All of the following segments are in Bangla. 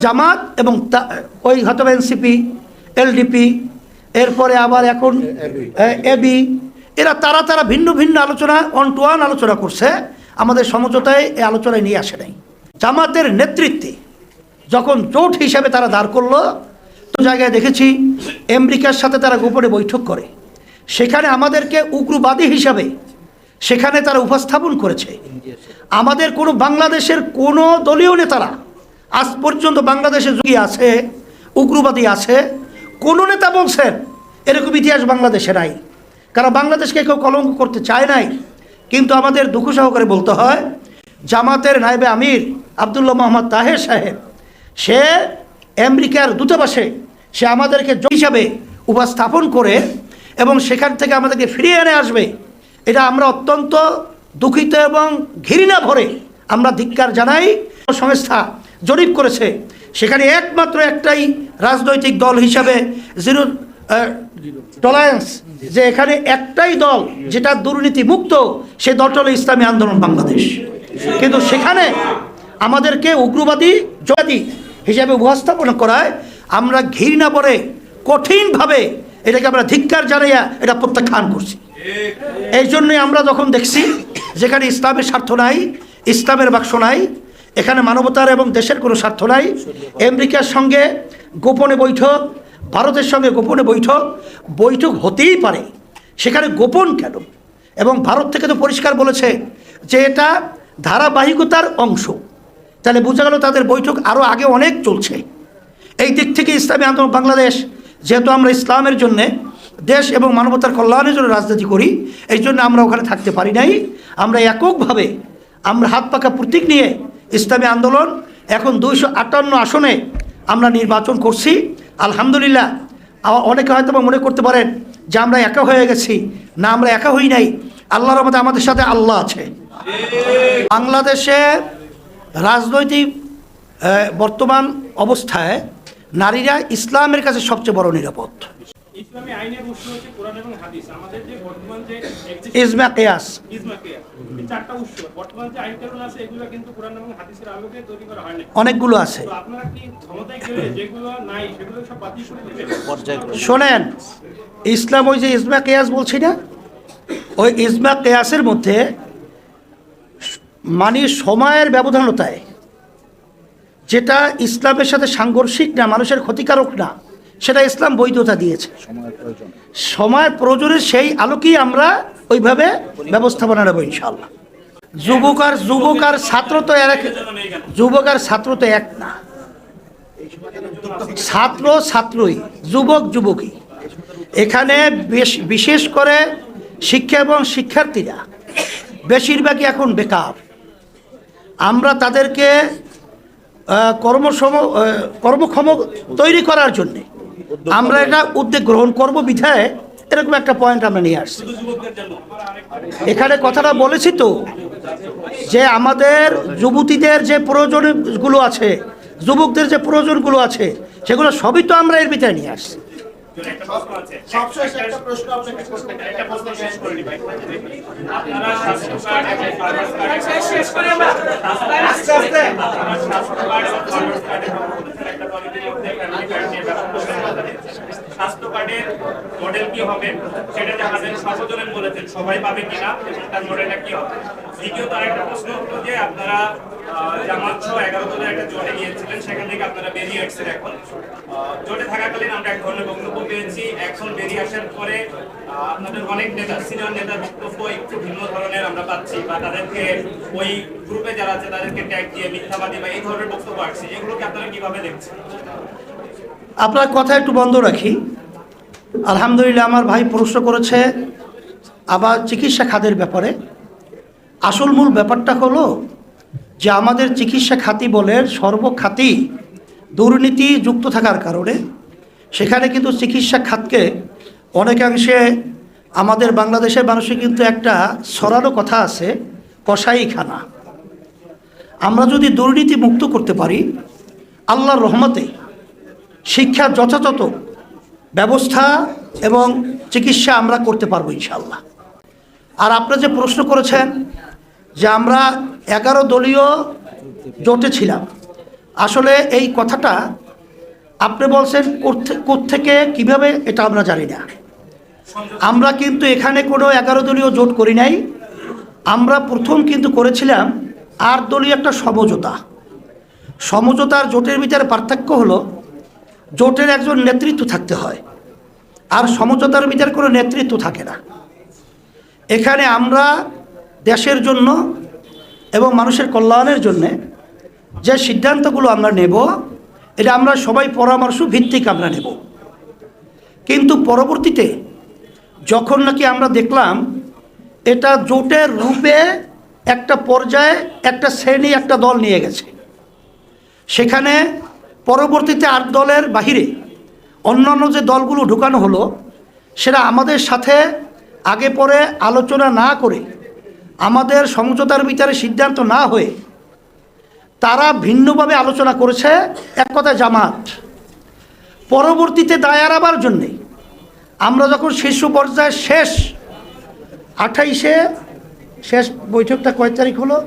জামাত এবং ওই হয়তো এনসিপি, এলডিপি, এরপরে আবার এখন এবি, এরা তারা ভিন্ন ভিন্ন আলোচনা, ওয়ান টু ওয়ান আলোচনা করছে, আমাদের সমঝোতায় এই আলোচনায় নিয়ে আসে নাই। জামাতের নেতৃত্বে যখন জোট হিসাবে তারা দাঁড় করলো, তো জায়গায় দেখেছি আমেরিকার সাথে তারা গোপনে বৈঠক করে, সেখানে আমাদেরকে উগ্রবাদী হিসাবে সেখানে তারা উপস্থাপন করেছে। আমাদের কোনো বাংলাদেশের কোনো দলীয় নেতারা আজ পর্যন্ত বাংলাদেশে যদি আছে উগ্রবাদী আছে, কোনো নেতা বলছেন এরকম ইতিহাস বাংলাদেশে নাই, কারণ বাংলাদেশকে কেউ কলঙ্ক করতে চায় নাই। কিন্তু আমাদের দুঃখ সহকারে বলতে হয়, জামাতের নায়েবে আমির আব্দুল্লাহ মোহাম্মদ তাহের সাহেব, সে আমেরিকার দূতাবাসে সে আমাদেরকে হিসাবে উপস্থাপন করে এবং সেখান থেকে আমাদেরকে ফিরিয়ে এনে আসবে, এটা আমরা অত্যন্ত দুঃখিত এবং ঘৃণা ভরে আমরা ধিক্কার জানাই। সংস্থা জরিপ করেছে, সেখানে একমাত্র একটাই রাজনৈতিক দল হিসাবে জিরো টলারেন্স, যে এখানে একটাই দল যেটা দুর্নীতি মুক্ত, সেই দলটা হলো ইসলামী আন্দোলন বাংলাদেশ। কিন্তু সেখানে আমাদেরকে উগ্রবাদী জঙ্গি হিসাবে উপস্থাপন করায় আমরা ঘৃণা ভরে কঠিনভাবে এটাকে আমরা ধিক্কার জানাইয়া এটা প্রত্যাখ্যান করছি। এই জন্যই আমরা যখন দেখছি যেখানে ইসলামের স্বার্থ নাই, ইসলামের বাক্স নাই, এখানে মানবতার এবং দেশের কোনো স্বার্থ নাই, আমেরিকার সঙ্গে গোপনে বৈঠক, ভারতের সঙ্গে গোপনে বৈঠক হতেই পারে, সেখানে গোপন কেন? এবং ভারত থেকে তো পরিষ্কার বলেছে যে এটা ধারাবাহিকতার অংশ, তাহলে বোঝা গেল তাদের বৈঠক আরও আগে অনেক চলছে। এই দিক থেকে ইসলামী আন্দোলন বাংলাদেশ, যেহেতু আমরা ইসলামের জন্যে, দেশ এবং মানবতার কল্যাণের জন্য রাজনীতি করি, এই জন্য আমরা ওখানে থাকতে পারি নাই। আমরা এককভাবে আমরা হাত পাকা প্রতীক নিয়ে ইসলামী আন্দোলন এখন 258 আসনে আমরা নির্বাচন করছি। আলহামদুলিল্লাহ, অনেকে হয়তো মনে করতে পারেন যে আমরা একা হয়ে গেছি, না, আমরা একা হই নাই। আল্লাহর রহমতে আমাদের সাথে আল্লাহ আছে। বাংলাদেশে রাজনৈতিক বর্তমান অবস্থায় নারীরা ইসলামের কাছে সবচেয়ে বড় নিরাপদ। ইসলামী আইনের উৎস হচ্ছে কোরআন এবং হাদিস। আমাদের যে বর্তমান যে ইজমা কিয়াস, এই চারটা উৎস বর্তমান যে আইন কানুন আছে, এগুলো কিন্তু কোরআন এবং হাদিসের আলোকে তৈরি করা হয়নি। অনেকগুলো আছে। তো আপনারা কি ক্ষমতায় গেলে যেগুলো নাই সেগুলো সব বাতিল করে দিবেন? শোনেন, ইসলাম ওই যে ইজমা কিয়াস বলছি না, ওই ইজমা কিয়াসের মধ্যে মানে সময়ের ব্যবধানতায় যেটা ইসলামের সাথে সাংঘর্ষিক না, মানুষের ক্ষতিকারক না, সেটা ইসলাম বৈধতা দিয়েছে। সময়ের প্রয়োজনে সেই আলোকেই আমরা ওইভাবে ব্যবস্থাপনা নেব ইনশাআল্লাহ। যুবক আর ছাত্র তো যুবক আর ছাত্র তো এক না, ছাত্র ছাত্রই, যুবক যুবকই। এখানে বিশেষ করে শিক্ষা এবং শিক্ষার্থীরা বেশিরভাগই এখন বেকার। আমরা তাদেরকে কর্মক্ষম তৈরি করার জন্যে আমরা এটা উদ্যোগ গ্রহণ করব বিধায় এরকম একটা পয়েন্ট আমরা নিয়ে আসছি। এখানে কথাটা বলেছি তো যে আমাদের যুবতীদের যে প্রয়োজনগুলো আছে, যুবকদের যে প্রয়োজনগুলো আছে, সেগুলো সবই তো আমরা এর ভিতরে নিয়ে আসছি। স্বাস্থ্য কার্ডের মডেল কি হবে সেটা জানাবেন, সর্বজনীন বলেছেন, সবাই পাবে কিনা এবং তার মডেলটা কি হবে। দ্বিতীয়ত আরেকটা প্রশ্ন হলো যে আপনারা জামাত সহ 11 দলের একটা জোটে গিয়েছিলেন, সেখান থেকে আপনারা বেরিয়ে আসছেন। এখন জোটে থাকাকালীন আমরা এক ধরনের বক্তব্য পেয়েছি, এখন বেরিয়ে আসার পরে আপনাদের অনেক নেতা, সিনিয়র নেতার বক্তব্য একটু ভিন্ন ধরনের আমরা পাচ্ছি, বা তাদেরকে ওই গ্রুপে যারা আছে তাদেরকে ট্যাগ দিয়ে মিথ্যাবাদী বা এই ধরনের বক্তব্য আসছে। এগুলোকে আপনারা কিভাবে দেখছেন? আপনার কথা একটু বন্ধ রাখি। আলহামদুলিল্লাহ, আমার ভাই প্রশ্ন করেছে আবার চিকিৎসা খাতের ব্যাপারে। আসল মূল ব্যাপারটা হলো যে আমাদের চিকিৎসা খাতি বলেন সর্বখাতি দুর্নীতি যুক্ত থাকার কারণে সেখানে কিন্তু চিকিৎসা খাতকে অনেকাংশে আমাদের বাংলাদেশের মানুষের কিন্তু একটা ছড়ানো কথা আছে, কসাইখানা। আমরা যদি দুর্নীতি মুক্ত করতে পারি, আল্লাহর রহমতে শিক্ষা যথাযথ ব্যবস্থা এবং চিকিৎসা আমরা করতে পারবো ইনশাআল্লাহ। আর আপনারা যে প্রশ্ন করেছেন যে আমরা 11 দলীয় জোটে ছিলাম, আসলে এই কথাটা আপনি বলছেন কোত্থেকে কিভাবে, এটা আমরা জানি না। আমরা কিন্তু এখানে কোনো 11 দলীয় জোট করি নাই। আমরা প্রথম কিন্তু করেছিলাম 8 দলীয় একটা সমঝোতা। সমঝোতার জোটের ভিতরে পার্থক্য হলো জোটের একজন নেতৃত্ব থাকতে হয়, আর সমঝোতার ভিতরে কোনো নেতৃত্ব থাকে না। এখানে আমরা দেশের জন্য এবং মানুষের কল্যাণের জন্যে যে সিদ্ধান্তগুলো আমরা নেব, এটা আমরা সবাই পরামর্শ ভিত্তিক আমরা নেব। কিন্তু পরবর্তীতে যখন নাকি আমরা দেখলাম এটা জোটের রূপে একটা পর্যায়ে একটা শ্রেণী একটা দল নিয়ে গেছে, সেখানে পরবর্তীতে 8 দলের বাহিরে অন্যান্য যে দলগুলো ঢুকানো হলো, সেটা আমাদের সাথে আগে পরে আলোচনা না করে, আমাদের সমঝোতার ভিতরে সিদ্ধান্ত না হয়ে তারা ভিন্নভাবে আলোচনা করেছে। এক কথা জামাত পরবর্তীতে দায় এড়াবার জন্যে আমরা যখন শীর্ষ পর্যায়ে শেষ 28-এ শেষ বৈঠকটা কয় তারিখ হলো?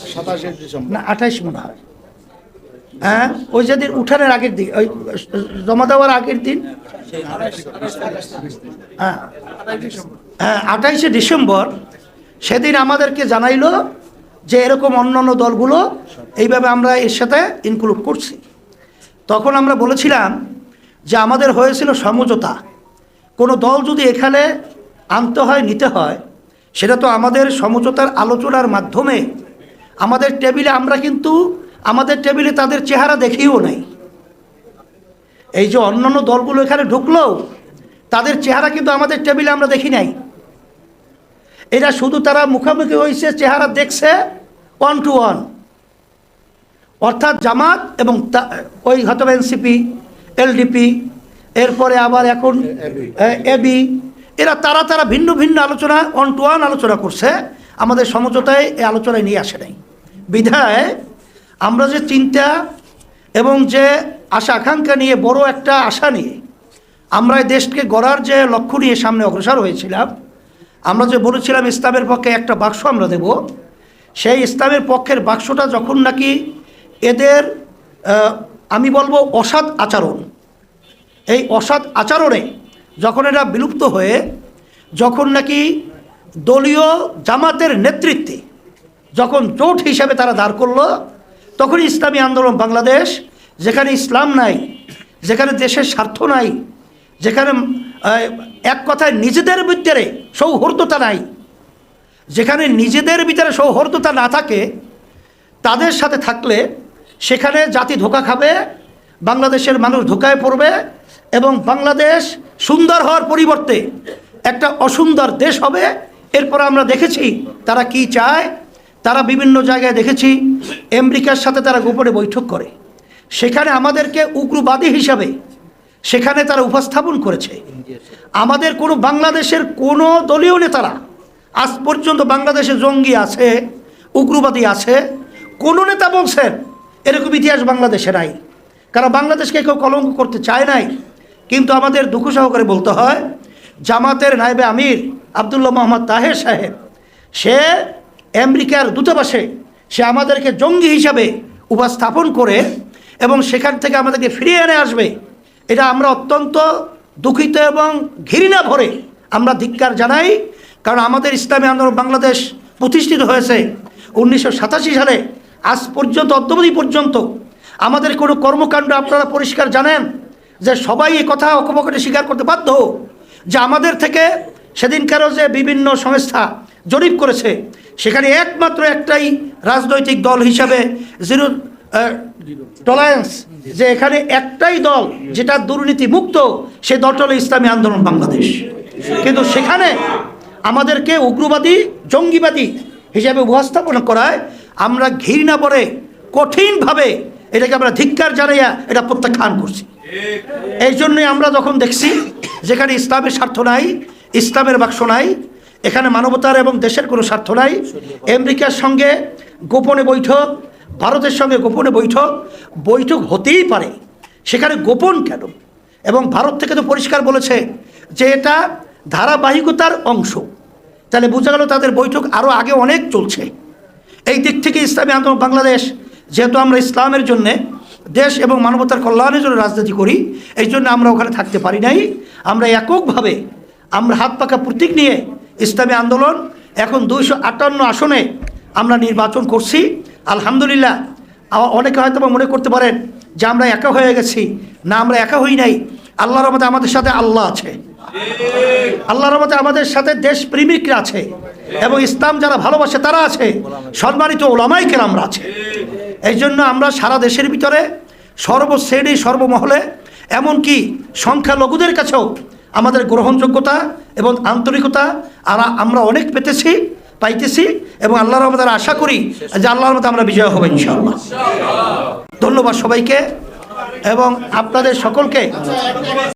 27শে ডিসেম্বর না 28 মনে হয়। হ্যাঁ, ওই যেদিন উঠানের আগের দিন, ওই জমা দেওয়ার আগের দিন, হ্যাঁ 28শে ডিসেম্বর, সেদিন আমাদেরকে জানাইলো যে এরকম অন্যান্য দলগুলো এইভাবে আমরা এর সাথে ইনক্লুড করছি। তখন আমরা বলেছিলাম যে আমাদের হয়েছিল সমঝোতা। কোনো দল যদি এখানে আনতে হয়, নিতে হয়, সেটা তো আমাদের সমঝোতার আলোচনার মাধ্যমে আমাদের টেবিলে, আমরা কিন্তু আমাদের টেবিলে তাদের চেহারা দেখিও নাই। এই যে অন্যান্য দলগুলো এখানে ঢুকলো, তাদের চেহারা কিন্তু আমাদের টেবিলে আমরা দেখি নাই। এটা শুধু তারা মুখোমুখি হয়েছে, চেহারা দেখছে 1 to 1, অর্থাৎ জামাত এবং ওই হয়তো এনসিপি, এলডিপি, এরপরে আবার এখন এবি, এরা তারা ভিন্ন ভিন্ন আলোচনা 1 to 1 আলোচনা করছে। আমাদের সমঝোতায় এই আলোচনায় নিয়ে আসে নাই। বিধায় আমরা যে চিন্তা এবং যে আশা আকাঙ্ক্ষা নিয়ে, বড় একটা আশা নিয়ে আমরা এই দেশকে গড়ার যে লক্ষ্য নিয়ে সামনে অগ্রসর হয়েছিলাম, আমরা যে বলেছিলাম ইসলামের পক্ষে একটা বাক্স আমরা দেব, সেই ইসলামের পক্ষের বাক্সটা যখন নাকি এদের আমি বলবো অসৎ আচরণ, এই অসৎ আচরণে যখন এরা বিলুপ্ত হয়ে, যখন নাকি দলীয় জামাতের নেতৃত্বে যখন জোট হিসাবে তারা দাঁড় করলো, তখন ইসলামী আন্দোলন বাংলাদেশ, যেখানে ইসলাম নাই, যেখানে দেশের স্বার্থ নাই, যেখানে এক কথায় নিজেদের ভিতরে সৌহার্দ্যতা নাই, যেখানে নিজেদের ভিতরে সৌহার্দ্যতা না থাকে, তাদের সাথে থাকলে সেখানে জাতি ধোঁকা খাবে, বাংলাদেশের মানুষ ধোঁকায় পড়বে এবং বাংলাদেশ সুন্দর হওয়ার পরিবর্তে একটা অসুন্দর দেশ হবে। এরপর আমরা দেখেছি তারা কি চায়। তারা বিভিন্ন জায়গায় দেখেছি আমেরিকার সাথে তারা গোপনে বৈঠক করে, সেখানে আমাদেরকে উগ্রবাদী হিসাবে সেখানে তারা উপস্থাপন করেছে। আমাদের কোনো বাংলাদেশের কোনো দলীয় নেতারা আজ পর্যন্ত বাংলাদেশে জঙ্গি আছে, উগ্রবাদী আছে, কোনো নেতা বলছেন এরকম ইতিহাস বাংলাদেশে নাই, কারণ বাংলাদেশকে কেউ কলঙ্ক করতে চায় নাই। কিন্তু আমাদের দুঃখ সহকারে বলতে হয়, জামাতের নায়েবে আমির আব্দুল্লাহ মোহাম্মদ তাহের সাহেব, সে আমেরিকার দূতাবাসে সে আমাদেরকে জঙ্গি হিসাবে উপস্থাপন করে এবং সেখান থেকে আমাদেরকে ফিরিয়ে এনে আসবে। এটা আমরা অত্যন্ত দুঃখিত এবং ঘৃণা ভরে আমরা ধিক্কার জানাই। কারণ আমাদের ইসলামী আন্দোলন বাংলাদেশ প্রতিষ্ঠিত হয়েছে 1987 সালে, আজ পর্যন্ত অদ্যাবধি পর্যন্ত আমাদের কোনো কর্মকাণ্ড আপনারা পরিষ্কার জানেন যে সবাই এই কথা অকপটে স্বীকার করতে বাধ্য যে আমাদের থেকে সেদিনকারও যে বিভিন্ন সংস্থা জরিপ করেছে, সেখানে একমাত্র একটাই রাজনৈতিক দল হিসাবে জিরো টলারেন্স, যে এখানে একটাই দল যেটা দুর্নীতি মুক্ত, সেই দলটা হলো ইসলামী আন্দোলন বাংলাদেশ। কিন্তু সেখানে আমাদেরকে উগ্রবাদী, জঙ্গিবাদী হিসাবে উপস্থাপন করায় আমরা ঘৃণা পরে কঠিনভাবে এটাকে আমরা ধিক্কার জানাইয়া এটা প্রত্যাখ্যান করছি। এই জন্যই আমরা যখন দেখছি যেখানে ইসলামের স্বার্থ নাই, ইসলামের বাক্স নাই, এখানে মানবতার এবং দেশের কোনো স্বার্থ নাই, আমেরিকার সঙ্গে গোপনে বৈঠক, ভারতের সঙ্গে গোপনে বৈঠক হতেই পারে, সেখানে গোপন কেন? এবং ভারত থেকে তো পরিষ্কার বলেছে যে এটা ধারাবাহিকতার অংশ। তাহলে বোঝা গেল তাদের বৈঠক আরও আগে অনেক চলছে। এই দিক থেকে ইসলামী আন্দোলন বাংলাদেশ, যেহেতু আমরা ইসলামের জন্যে দেশ এবং মানবতার কল্যাণের জন্য রাজনীতি করি, এই জন্য আমরা ওখানে থাকতে পারি নাই। আমরা এককভাবে আমরা হাত পাকা প্রতীক নিয়ে ইসলামী আন্দোলন এখন 258 আসনে আমরা নির্বাচন করছি। আলহামদুলিল্লাহ। অনেকে হয়তো মনে করতে পারেন যে আমরা একা হয়ে গেছি। না, আমরা একা হই নাই। আল্লাহর রহমতে আমাদের সাথে আল্লাহ আছে, আল্লাহর রহমতে আমাদের সাথে দেশপ্রেমিকরা আছে, এবং ইসলাম যারা ভালোবাসে তারা আছে, সম্মানিত ওলামায়ে কেরামরা আছে। এই জন্য আমরা সারা দেশের ভিতরে সর্বশ্রেণী সর্বমহলে এমনকি সংখ্যালঘুদের কাছেও আমাদের গ্রহণযোগ্যতা এবং আন্তরিকতা আমরা অনেক পাইতেছি, এবং আল্লাহর রহমতে আশা করি যে আল্লাহর রহমতে আমরা বিজয় হব ইনশাআল্লাহ। ধন্যবাদ সবাইকে এবং আপনাদের সকলকে।